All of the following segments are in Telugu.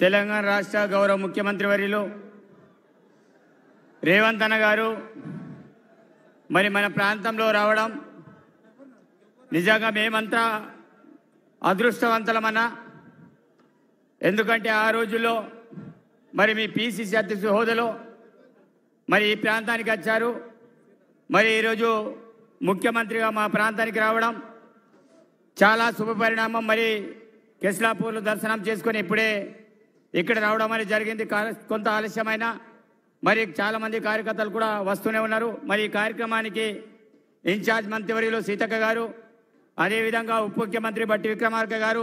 తెలంగాణ రాష్ట్ర గౌరవ ముఖ్యమంత్రి వర్యులు రేవంత్ అన్న గారు మరి మన ప్రాంతంలో రావడం నిజంగా మేమంతా అదృష్టవంతులమన్నా. ఎందుకంటే ఆ రోజుల్లో మరి మీ పిసిసి అధ్యక్షుడి హోదాలో మరి ఈ ప్రాంతానికి వచ్చారు. మరి ఈరోజు ముఖ్యమంత్రిగా మా ప్రాంతానికి రావడం చాలా శుభపరిణామం. మరి కెస్లాపూర్లో దర్శనం చేసుకొని ఇప్పుడే ఇక్కడ రావడం అనేది జరిగింది. కొంత ఆలస్యమైన మరి చాలామంది కార్యకర్తలు కూడా వస్తూనే ఉన్నారు. మరి ఈ కార్యక్రమానికి ఇన్ఛార్జ్ మంత్రివర్యులు సీతక్క గారు, అదేవిధంగా ఉప ముఖ్యమంత్రి బట్టి విక్రమార్క గారు,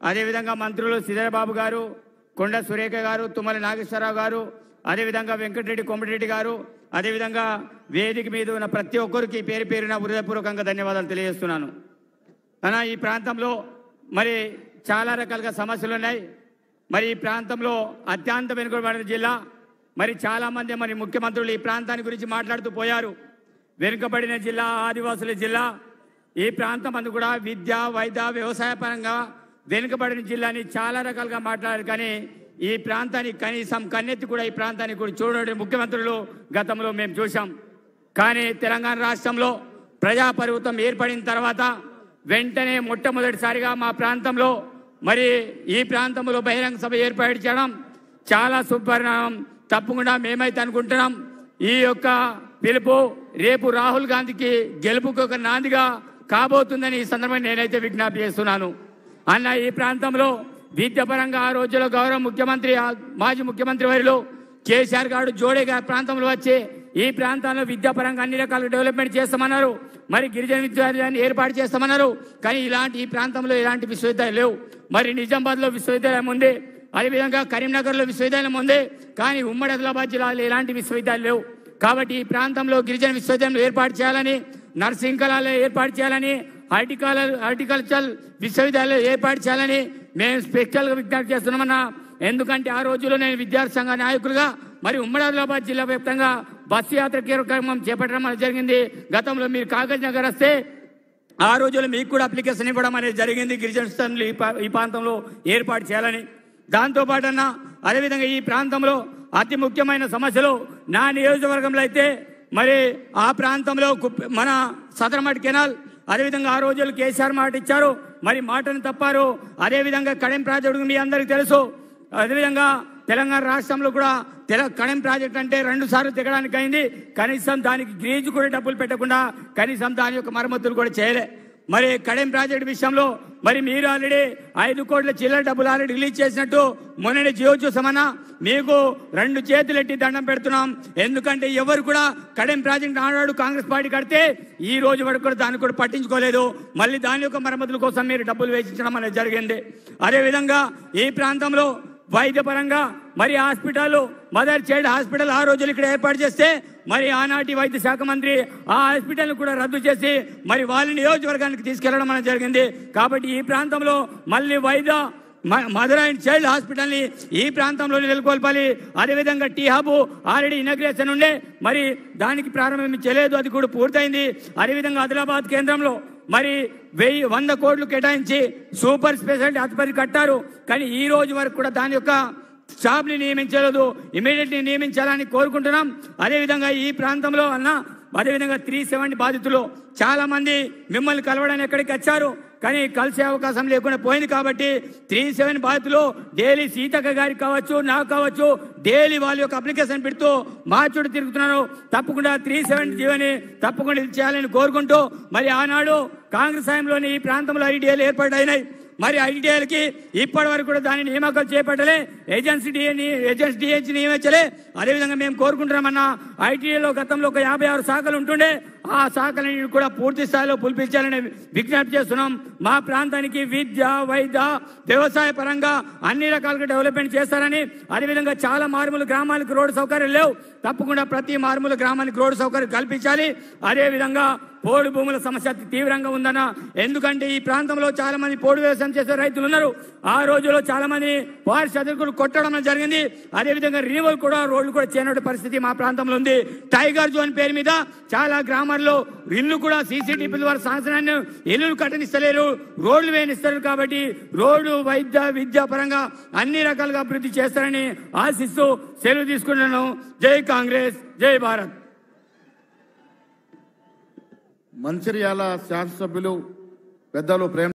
అదేవిధంగా మంత్రులు శ్రీధరబాబు గారు, కొండ సురేఖ గారు, తుమ్మల నాగేశ్వరరావు గారు, అదేవిధంగా వెంకటరెడ్డి కొమటిరెడ్డి గారు, అదేవిధంగా వేదిక మీద ఉన్న ప్రతి ఒక్కరికి పేరు పేరున హృదయపూర్వకంగా ధన్యవాదాలు తెలియజేస్తున్నాను. అన్న, ఈ ప్రాంతంలో మరి చాలా రకాలుగా సమస్యలు ఉన్నాయి. మరి ఈ ప్రాంతంలో అత్యంత వెనుకబడిన జిల్లా. మరి చాలామంది మరి ముఖ్యమంత్రులు ఈ ప్రాంతాన్ని గురించి మాట్లాడుతూ పోయారు. వెనుకబడిన జిల్లా, ఆదివాసుల జిల్లా. ఈ ప్రాంతం అందు కూడా విద్య, వైద్య, వ్యవసాయ పరంగా వెనుకబడిన జిల్లాని చాలా రకాలుగా మాట్లాడారు. కానీ ఈ ప్రాంతానికి కనీసం కన్నెత్తి కూడా ఈ ప్రాంతానికి కూడా చూడని ముఖ్యమంత్రులు గతంలో మేము చూసాం. కానీ తెలంగాణ రాష్ట్రంలో ప్రజాప్రభుత్వం ఏర్పడిన తర్వాత వెంటనే మొట్టమొదటిసారిగా మా ప్రాంతంలో మరి ఈ ప్రాంతంలో బహిరంగ సభ ఏర్పాటు చేయడం చాలా శుభపరిణామం. తప్పకుండా మేమైతే అనుకుంటున్నాం ఈ యొక్క పిలుపు రేపు రాహుల్ గాంధీకి గెలుపుకు ఒక నాందిగా కాబోతుందని ఈ సందర్భంగా నేనైతే విజ్ఞప్తి చేస్తున్నాను. అన్న, ఈ ప్రాంతంలో విద్యాపరంగా ఆ రోజుల్లో గౌరవ ముఖ్యమంత్రి, మాజీ ముఖ్యమంత్రి వారిలో కేసీఆర్ గారు జోడేగా ప్రాంతంలో వచ్చి ఈ ప్రాంతంలో విద్యాపరంగా అన్ని రకాల డెవలప్మెంట్ చేస్తామన్నారు. మరి గిరిజన విశ్వవిద్యాలయాన్ని ఏర్పాటు చేస్తామన్నారు. కానీ ఈ ప్రాంతంలో ఎలాంటి విశ్వవిద్యాలయాలు లేవు. మరి నిజామాబాద్లో విశ్వవిద్యాలయం ఉంది, అదేవిధంగా కరీంనగర్లో విశ్వవిద్యాలయం ఉంది. కానీ ఉమ్మడి ఆదిలాబాద్ జిల్లాలో ఎలాంటి విశ్వవిద్యాలయాలు లేవు. కాబట్టి ఈ ప్రాంతంలో గిరిజన విశ్వవిద్యాలయం ఏర్పాటు చేయాలని, నర్సింగ్ కళాలయం ఏర్పాటు చేయాలని, హార్టికల్చర్ విశ్వవిద్యాలయం ఏర్పాటు చేయాలని మేము స్పెషల్గా విజ్ఞప్తి చేస్తున్నామన్నా. ఎందుకంటే ఆ రోజుల్లో నేను విద్యార్థి సంఘ నాయకులుగా మరి ఉమ్మడి ఆదిలాబాద్ జిల్లా వ్యాప్తంగా బస్సు యాత్ర కార్యక్రమం చేపట్టడం అనేది జరిగింది. గతంలో మీరు కాగజ్ నగర్ వస్తే ఆ రోజుల్లో మీకు కూడా అప్లికేషన్ ఇవ్వడం అనేది జరిగింది. గిరిజన ఈ ప్రాంతంలో ఏర్పాటు చేయాలని. దాంతోపాటు అన్న, అదేవిధంగా ఈ ప్రాంతంలో అతి ముఖ్యమైన సమస్యలు నా నియోజకవర్గంలో అయితే మరి ఆ ప్రాంతంలో మన సదరమట్ కెనాల్, అదేవిధంగా ఆ రోజులు కేసీఆర్ మాట ఇచ్చారు, మరి మాటను తప్పారు. అదేవిధంగా కడెం ప్రాజెక్టు మీ అందరికీ తెలుసు. అదేవిధంగా తెలంగాణ రాష్ట్రంలో కూడా కడెం ప్రాజెక్ట్ అంటే 2 సార్లు దిగడానికి అయింది. కనీసం దానికి గ్రీజు కూడా డబ్బులు పెట్టకుండా కనీసం దాని యొక్క మరమ్మతులు కూడా చేయలే. మరి కడెం ప్రాజెక్టు విషయంలో మరి మీరు ఆల్రెడీ 5 కోట్ల చిల్లర డబ్బులు ఆల్రెడీ రిలీజ్ చేసినట్టు మొన్నటి జియో చూసామన్నా. మీకు 2 చేతులెట్టి దండం పెడుతున్నాం. ఎందుకంటే ఎవరు కూడా కడెం ప్రాజెక్ట్ ఆనాడు కాంగ్రెస్ పార్టీ కడితే ఈ రోజు వరకు కూడా దాన్ని కూడా పట్టించుకోలేదు. మళ్ళీ దాని యొక్క మరమ్మతుల కోసం మీరు డబ్బులు వేయించడం అనేది జరిగింది. అదేవిధంగా ఈ ప్రాంతంలో వైద్యపరంగా మరి హాస్పిటల్, మదర్ చైల్డ్ హాస్పిటల్ ఆ రోజులు ఇక్కడ ఏర్పాటు చేస్తే మరి ఆనాటి వైద్య శాఖ మంత్రి ఆ హాస్పిటల్ కూడా రద్దు చేసి మరి వాళ్ళ నియోజకవర్గానికి తీసుకెళ్లడం అనేది జరిగింది. కాబట్టి ఈ ప్రాంతంలో మళ్ళీ మదర్ అండ్ చైల్డ్ హాస్పిటల్ని ఈ ప్రాంతంలో నెలకొల్పాలి. అదేవిధంగా టీ హబ్ ఆల్రెడీ ఇనాగ్రేషన్ ఉండే, మరి దానికి ప్రారంభించలేదు, అది కూడా పూర్తయింది. అదేవిధంగా ఆదిలాబాద్ కేంద్రంలో మరి 100 కోట్లు కేటాయించి సూపర్ స్పెషాలిటీ ఆసుపత్రి కట్టారు. కానీ ఈ రోజు వరకు కూడా దాని యొక్క స్టాఫ్ని నియమించలేదు. ఇమీడియట్లీ నియమించాలని కోరుకుంటున్నాం. అదేవిధంగా ఈ ప్రాంతంలో అదేవిధంగా 370 బాధితులు చాలా మంది మిమ్మల్ని కలవడానికి ఎక్కడికి వచ్చారు, కానీ కలిసే అవకాశం లేకుండా పోయింది. కాబట్టి 370 బాధితులు డైలీ సీతక్క గారికి కావచ్చు, నాకు కావచ్చు, డైలీ వాళ్ళ యొక్క అప్లికేషన్ పెడుతూ మా చుట్టూ తిరుగుతున్నారు. తప్పకుండా 370 జీవని తప్పకుండా ఇది చేయాలని కోరుకుంటూ మరి ఆనాడు కాంగ్రెస్ హయాంలోని ఈ ప్రాంతంలో ఐటీఐలు ఏర్పాటు అయినాయి. మరి ఐటీఐలకి ఇప్పటి వరకు కూడా దాని నియామకాలు చేపట్టలే, ఏజెన్సీ డిహెచ్ నియమించలే. అదేవిధంగా మేము కోరుకుంటున్నామన్నా, ఐటీఐలో గతంలో ఒక 56 శాఖలు ఉంటుండే, ఆ శాఖలని కూడా పూర్తి స్థాయిలో పులిపించాలని విజ్ఞప్తి చేస్తున్నాం. మా ప్రాంతానికి విద్య, వైద్య, వ్యవసాయ పరంగా అన్ని రకాలుగా డెవలప్మెంట్ చేస్తారని, అదేవిధంగా చాలా మారుమూల గ్రామాలకు రోడ్డు సౌకర్యం లేవు, తప్పకుండా ప్రతి మారుమూల గ్రామానికి రోడ్డు సౌకర్యం కల్పించాలి. అదేవిధంగా పోడు భూముల సమస్య తీవ్రంగా ఉందన్న. ఎందుకంటే ఈ ప్రాంతంలో చాలా మంది పోడు వ్యవసాయం చేసే రైతులు ఉన్నారు. ఆ రోజుల్లో చాలా మంది వారి చదువుకులు కొట్టడం జరిగింది. అదేవిధంగా రినివల్ కూడా రోడ్లు కూడా చేయనటువంటి పరిస్థితి మా ప్రాంతంలో ఉంది. టైగర్ జోన్ పేరు మీద చాలా గ్రామాలు ట్రాన్స్ఫార్మర్లు ఇల్లు కూడా సీసీటీవీ ద్వారా సంవత్సరాన్ని ఇల్లు కట్టనిస్తలేరు, రోడ్లు వేయనిస్తారు. కాబట్టి రోడ్డు, వైద్య, విద్యా పరంగా అన్ని రకాలుగా అభివృద్ధి చేస్తారని ఆశిస్తూ సెలవు తీసుకున్నాను. జై కాంగ్రెస్, జై భారత్. మంచిర్యాల శాసనసభ్యులు పెద్దలు ప్రేమ